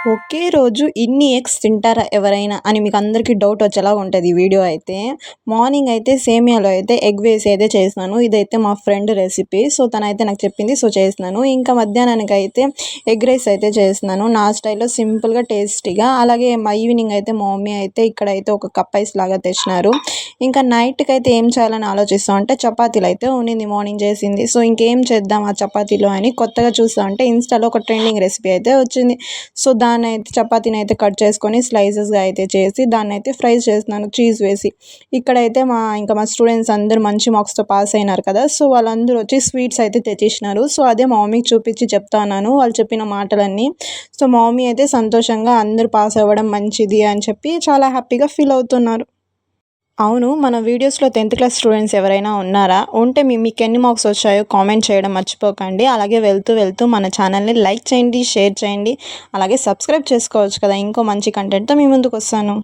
ఒకే రోజు ఇన్ని ఎగ్స్ తింటారా ఎవరైనా అని మీకు అందరికీ డౌట్ వచ్చేలాగా ఉంటది ఈ వీడియో అయితే. మార్నింగ్ అయితే సేమియాలో అయితే ఎగ్ వేసి అయితే చేసినాను. ఇదైతే మా ఫ్రెండ్ రెసిపీ. సో, తనైతే నాకు చెప్పింది. సో, చేసినాను. ఇంకా మధ్యాహ్నానికైతే ఎగ్ రైస్ అయితే చేసినాను. నా స్టైల్‌లో సింపుల్‌గా, టేస్టీగా. అలాగే ఈవినింగ్ అయితే మా మమ్మీ అయితే ఇక్కడైతే ఒక కప్ ఐస్ లాగా తెచ్చినారు. ఇంకా నైట్‌కైతే ఏం చేయాలని ఆలోచిస్తా ఉంటే చపాతీలైతే ఉన్నింది మార్నింగ్ చేసింది. సో, ఇంకేం చేద్దాం ఆ చపాతీలో అని కొత్తగా చూస్తా ఉంటే ఇన్‌స్టాలో ఒక ట్రెండింగ్ రెసిపీ అయితే వచ్చింది. సో, దాన్నైతే చపాతీనైతే కట్ చేసుకొని స్లైసెస్‌గా అయితే చేసి దాన్నైతే ఫ్రై చేస్తున్నాను చీజ్ వేసి. ఇక్కడైతే మా స్టూడెంట్స్ అందరూ మంచి మార్క్స్‌తో పాస్ అయినారు కదా! సో, వాళ్ళందరూ వచ్చి స్వీట్స్ అయితే తెచ్చిచ్చినారు. సో, అదే మా మమ్మీకి చూపించి చెప్తా ఉన్నాను వాళ్ళు చెప్పిన మాటలన్నీ. సో, మా మమ్మీ అయితే సంతోషంగా అందరూ పాస్ అవ్వడం మంచిది అని చెప్పి చాలా హ్యాపీగా ఫీల్ అవుతున్నారు. అవును. మన వీడియోస్‌లో 10థ్ క్లాస్ స్టూడెంట్స్ ఎవరైనా ఉన్నారా? ఉంటే మీకెన్ని మార్క్స్ వచ్చాయో కామెంట్ చేయడం మర్చిపోకండి. అలాగే వెళ్తూ మన ఛానల్‌ని లైక్ చేయండి, షేర్ చేయండి. అలాగే సబ్స్క్రైబ్ చేసుకోవచ్చు కదా! ఇంకో మంచి కంటెంట్‌తో మీ ముందుకొస్తాను.